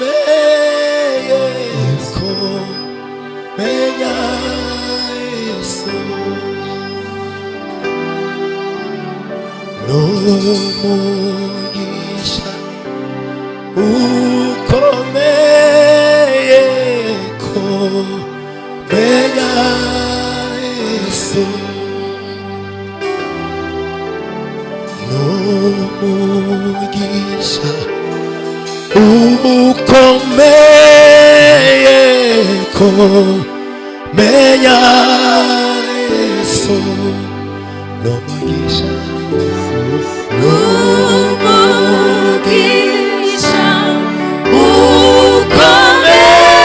ukomeye kumenya Yesu n'umugisha ukomeye kumenya Yesu n'umugisha ukomeye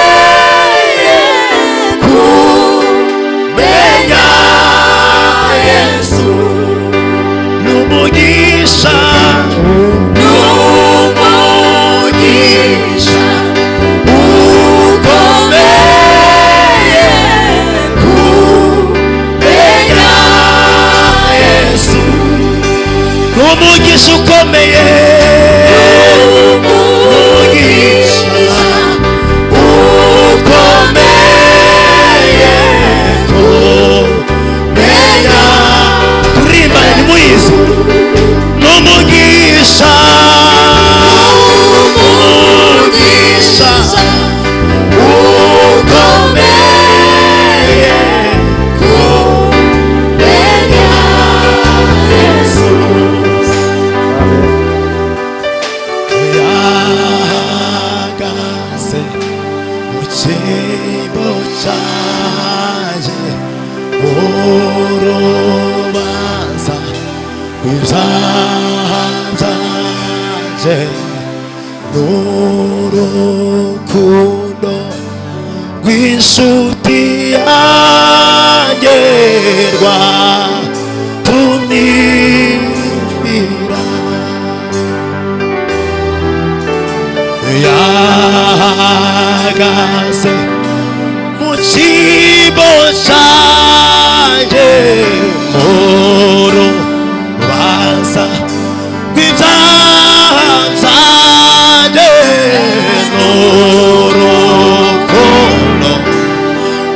kumenya Yesu n'umugisha umugisha ukomeye kumenya turimbane ntimuyizi n'umugisha urubanza rw'ibyanjye n'urukundo rw'inshuti yanjye rwatumira yahagaze mu cyimbo cyanjye urubanza rw'ibyaha byanjye n'urukundo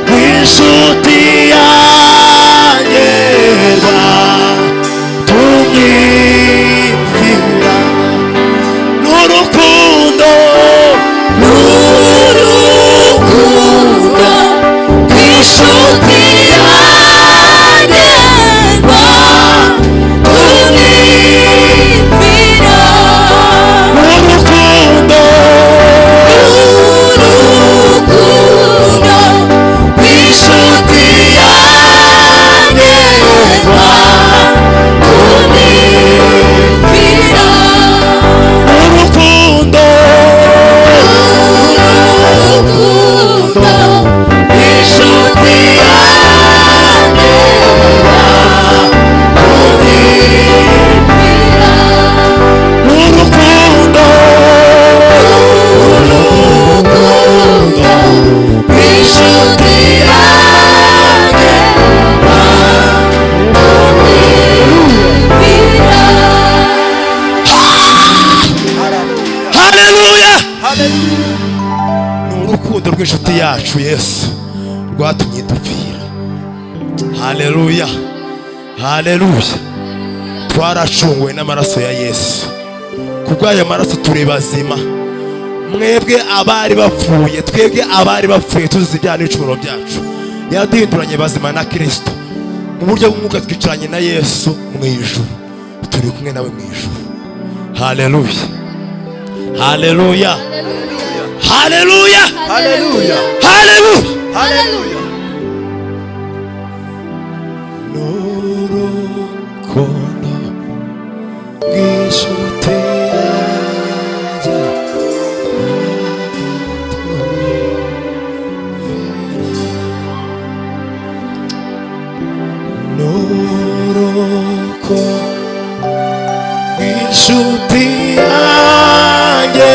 rw'inshuti yanjye rwatumira n'urukundo rw'inshuti yanjye rw'inshuti yacu Yesu rwatumye dupfira. Haleluya, haleluya. Twaracunguwe n'amaraso ya Yesu, kubw'ayo maraso turi bazima. Mwebwe abari bapfuye, twebwe abari bapfuye tuzize ibyaha n'ibicumuro byacu, yaduhinduranye bazima na Kristo. Mu buryo bw'umwuka twicaranye na Yesu mu ijuru, turi kumwe nawe mu ijuru. Haleluya, haleluya, haleluya, haleluya, haleluya, haleluya. N'urukundo rw'inshuti yanjye n'urukundo rw'inshuti yanjye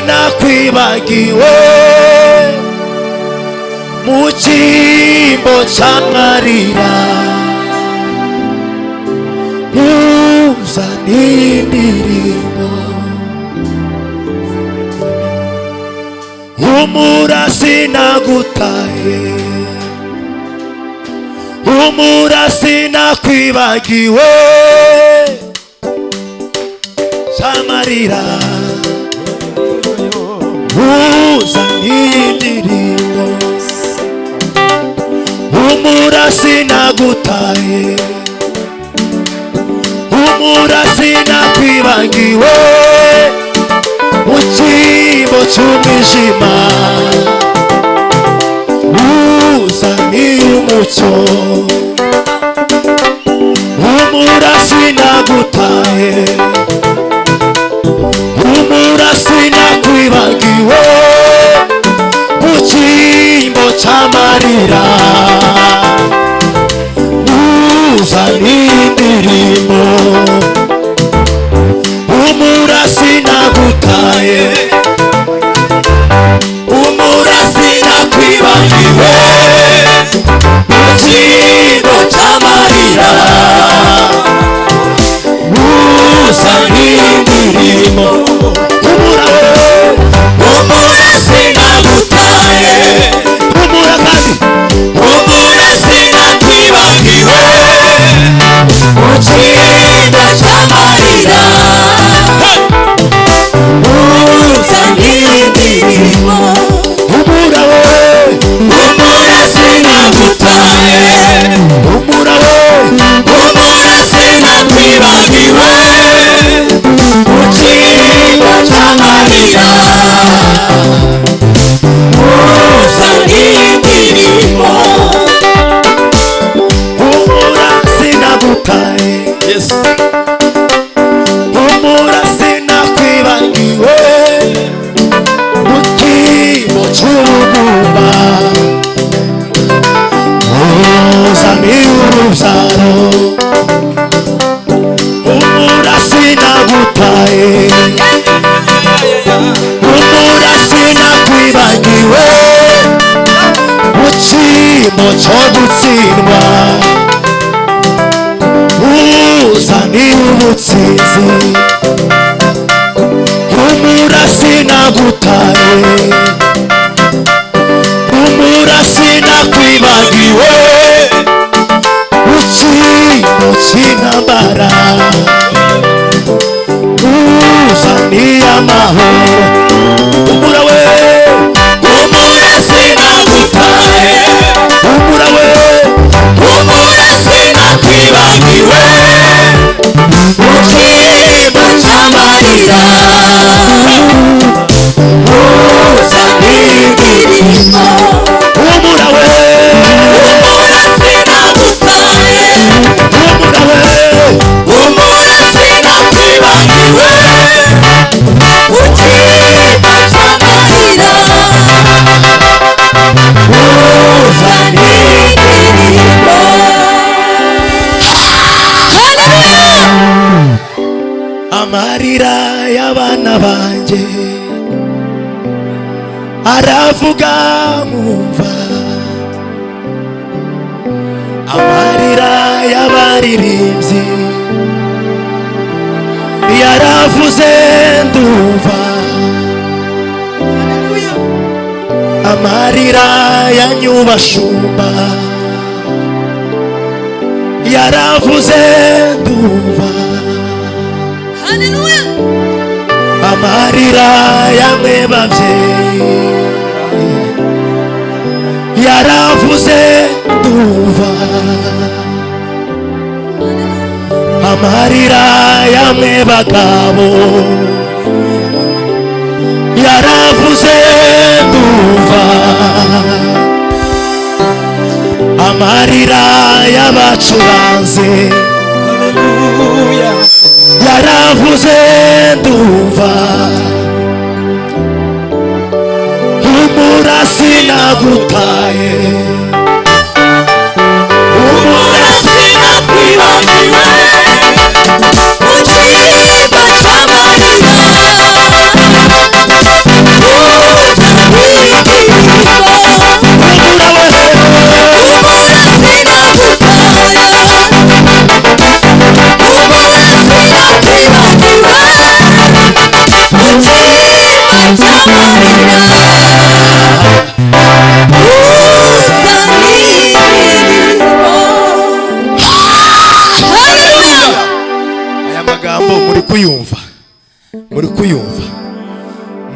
sinakwibagiwe mu cyimbo cy'amarira uzana indirimbo humura sinagutaye humura sinakwibagiwe cy'amarira uzana indirimbo humura sinagutaye humura sinakwibagiwe mu cyimbo cy'umwijima uzaniye umucyo humura sinagutaye humura sinakwibagiwe mu cyimbo cy'amarira uzaniye indirimbo humura sinagutaye humura sinakwibagiwe mu cyimbo cy'amarira uzaniye indirimbo humura humura sinagutaye humura kandi humura sinakwibagiwe mu cyimbo cy'amarira uzaniye indirimbo humura humura sinagutaye humura humura sinakwibagiwe mu cyimbo cy'amarira uzaniye indirimbo humura sinagutaye yes humura sinakwibagiwe mu cyimbo cy'urugumba uzaniye urubyaro humura sinagutaye humura sinakwibagiwe mu cyimbo cyo gutsindwa uzaniye ubutsinzi humura sinagutaye humura sinakwibagiwe mu cyimbo cy'intambara uzaniye amahoro humura humura sinagutaye humura humura sinakwibagiwe mu cyimbo cy'amarira uzaniye indirimbo humura humura sinagutaye humura humura sinakwibagiwe mu cyimbo cy'amarira uzaniye indirimbo. Amarira y'abana banjye aravuga mwumva amarira y'abaririmbyi yaravuze ndumva amarira y'anyubashumba yaravuze ndumva amarira yamwe babyeyi yaravuze ndumva amarira yamwe bagabo yaravuze ndumva amarira y'abacuranze yaravuze ndumva humura sinagutaye humura sinakwibagiwe mu cyimbo cy'amarira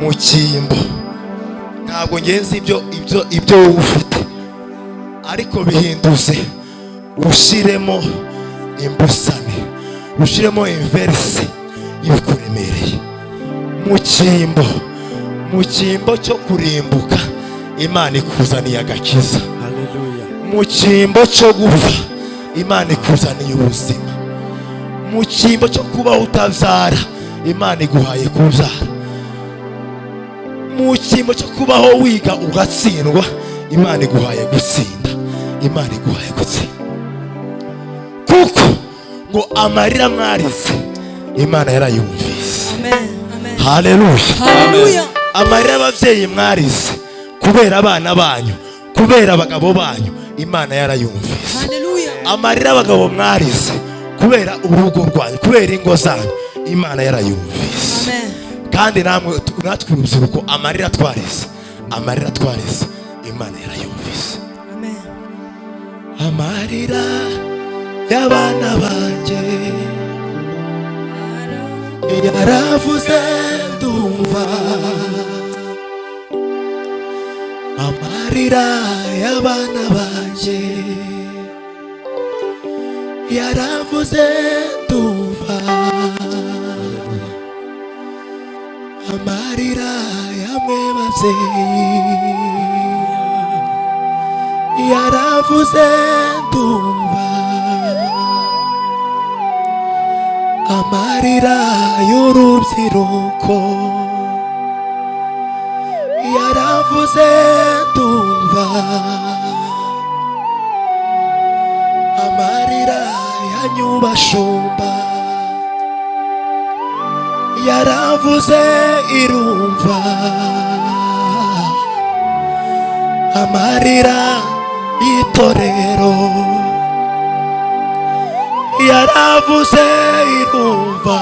mu cyimbo. Ntabwo ngenzi ibyo ufite, ariko bihinduze ushiremo imbusane, ushiremo inverse ibikuremereye. mu cyimbo cyo kurimbuka Imana ikuzaniye agakiza. Mu cyimbo cyo gupfa Imana ikuzaniye ubuzima. Mu cyimbo cyo kubaho utabyara Imana iguhaye kubyara. Mu cyimbo cyo kubaho wiga ugatsindwa Imana iguhaye gutsinda. Imana iguhaye gutsinda, kuko ngo amarira mwarize Imana yarayumvise. Amen. Haleluya. Amarira ababyeyi mwarize kubera abana banyu, kubera abagabo banyu, Imana yarayumvise. Amarira abagabo mwarize kubera urugo rwanyu, kubera ingo zanyu, Imana yarayumvise. Kandi natwe urubyiruko amarira twarize Imana yarayumvise. Amarira y'abana banjye yaravuze ndumva. Amarira y'abana banjye yaravuze ndumva. Amarira y'amwe babyeyi yaravuze ndumva. Amarira y'urubyiruko yaravuze ndumva. Amarira yanyu bashumba yaravuze irumva. Amarira y'itorero yaravuze irumva.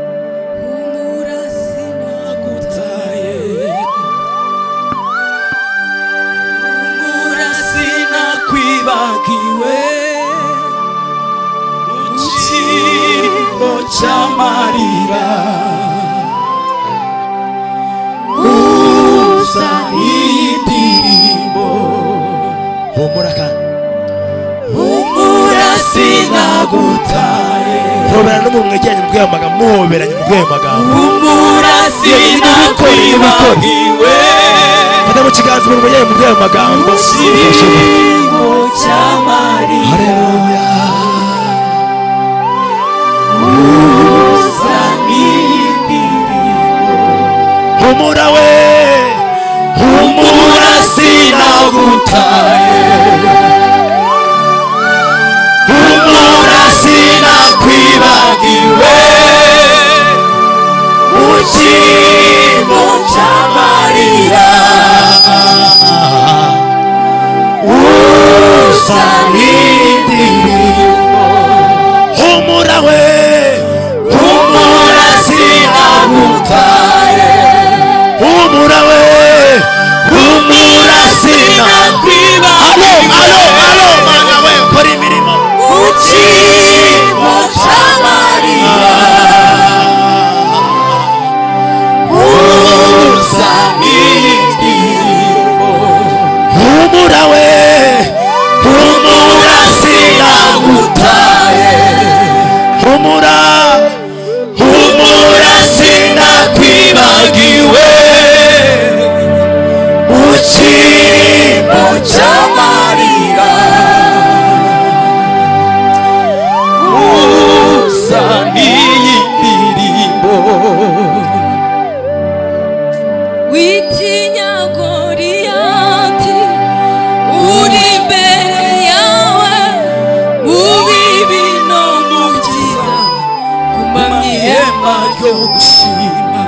Humura sinagutaye, humura sinakwibagiwe. Mu cyimbo cy'amarira humura sinagutaye. Hobera no mu mwegeranye mu bw'amagambo, muhoberanye mu bw'amagambo. Humura sinakwibagiwe. Fata mu kiganza mu mwegeranye mu bw'amagambo. Cyimbo cy'amarira. Haleluya. Humura we, humura sinagutaye. Humura sinakwibagiwe. Mu cyimbo cy'amarira usa n'indirimbo. Humura we, humura sinagutaye. Humura we, humura sinakwibagiwe. Alo mana we, kora imirimo. Mu cyimbo cy'amarira usa n'indirimbo. Humura we, humura sinagutaye. Humura, humura sinakwibagiwe. Mu cyimbo cy'amarira usa n'indirimbo. witinya Goliyati, uri imbere yawe mu bibi no mu byiza, guma mu ihema ryo gushima.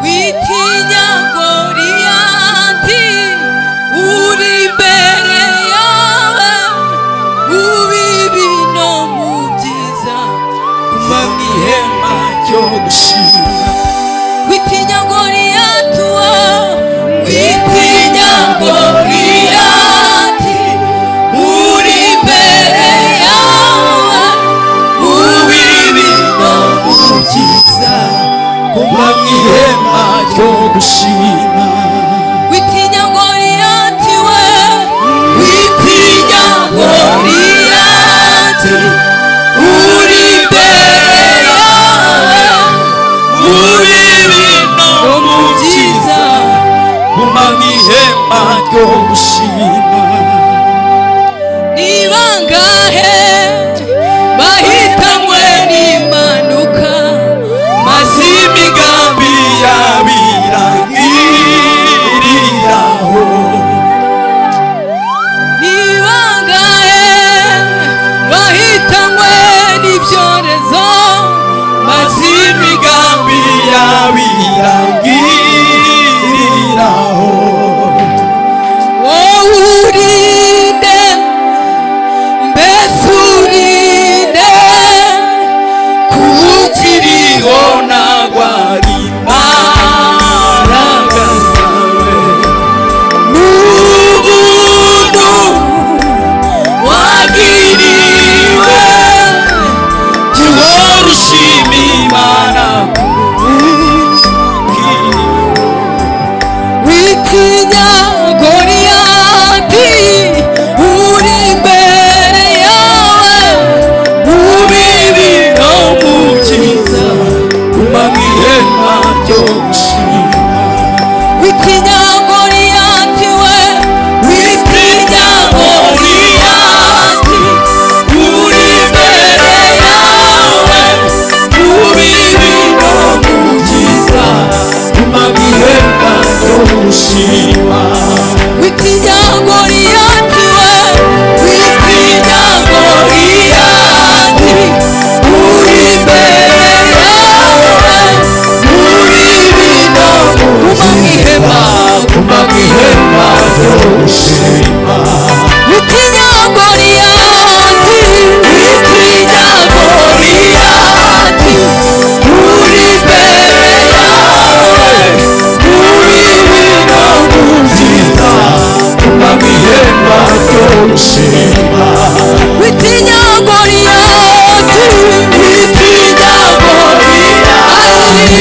Witinya Goliyati, uri imbere yawe mu bibi no mu byiza, guma mu ihema ryo gushima. Witinya Goliyati, witinya Goliyati. gushima. witinya Goliyati we, witinya Goliyati, uri imbere yawe mu bibi no mu byiza, guma mu ihema ryo gushima. ni bangahe bahitamwe n'impanuka, maze imigambi yabirangiriraho. ni bangahe bahitamwe n'ibyorezo, maze imigambi yabirangiriraho. wowe urinde, mbese urinde kuba ukiriho nagwari imbaraga zawe n'ubuntu wagiriwe, tuhora ushima Imana witinya Goliyati, uri imbere yawe mu bibi no mu byiza, guma mu ihema ryo gushima. witinya Goliyati we, witinya Goliyati, uri imbere yawe mu bibi no mu byiza, guma mu ihema ryo gushima. witinya Goliyati we, witinya Goliyati, uri imbere yawe mu bibi no mu byiza, guma mu ihema ryo gushima. witinya Goliyati, witinya Goliyati, uri imbere yawe mu bibi no mu byiza, guma mu ihema ryo gushima. witinya Goliyati, witinya Goliyati,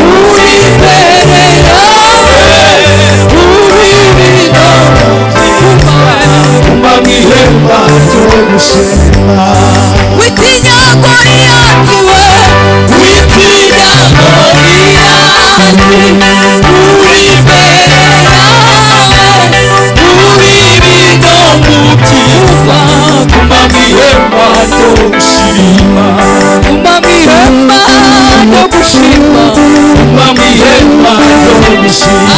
uri imbere yawe mu bibi no mu byiza, guma mu ihema ryo gushima. witinya Goliyati we, witinya Goliyati, uri imbere yawe mu bibi no mu byiza, guma mu ihema ryo gushima. guma mu ihema ryo gushima, guma mu ihema ryo gushima.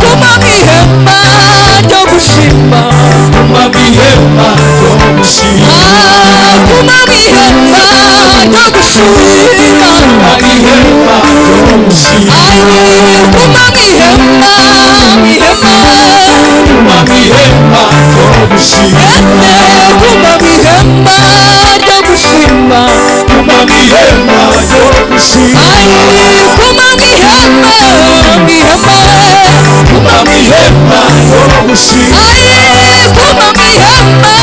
guma mu ihema ryo gushima, guma mu ihema ryo gushima. guma mu ihema ryo gushima, guma mu ihema ryo gushima. guma mu ihema, guma mu ihema ryo gushima. guma mu ihema ryo gushima, guma mu ihema ryo gushima. guma mu ihema, guma mu ihema ryo gushima. guma mu ihema,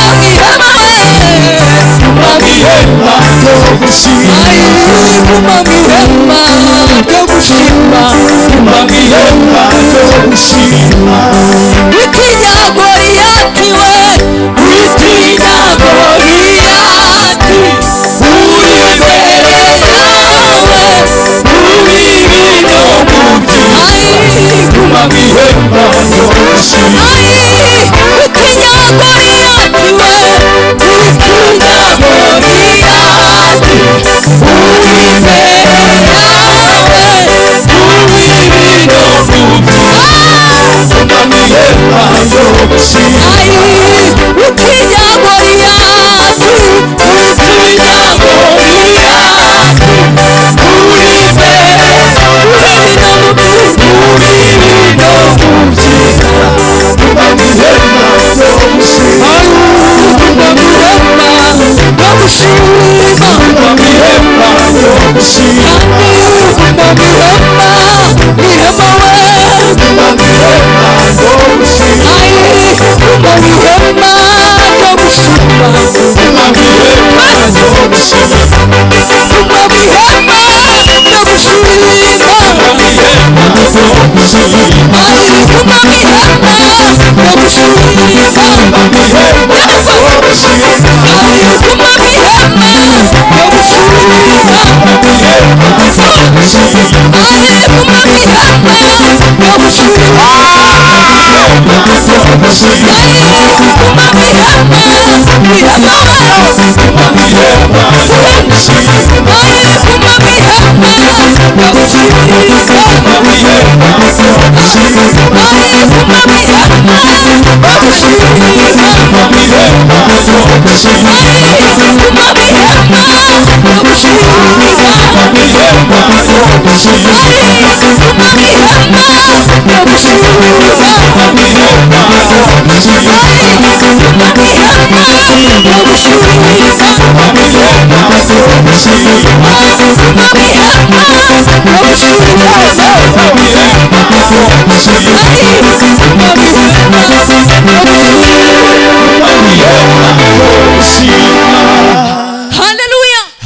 guma mu ihema ryo gushima. guma mu ihema ryo gushima, guma mu ihema ryo gushima. witinya Goliyati we, witinya Goliyati, uri imbere yawe mu bibi no mu byiza, guma mu ihema ryo gushima. witinya Goliyati we, witinya Goliyati, uri imbere yawe mu bibi no mu byiza, guma mu ihema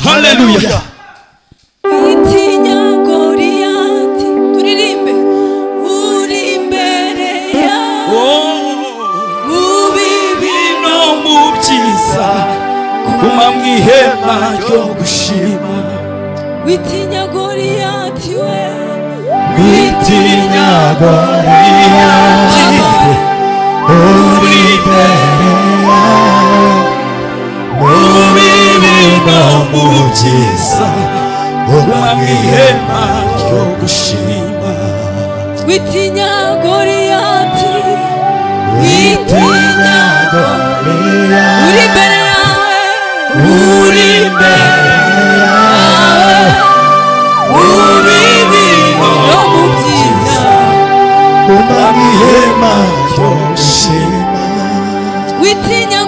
Hallelujah. Itinya Goliyati, turirimbe uri imbere yawe mu bibi no mu byiza, guma mu ihema ryo gushima. Witinya Goliyati we, Witinya Goliyati, uri imbere yawe mu bibi no mu byiza, guma mu ihema ryo gushima. witinya Goliyati, Witinya Goliyati, uri imbere yawe, uri imbere yawe mu bibi no mu byiza, guma mu ihema ryo gushima. witinya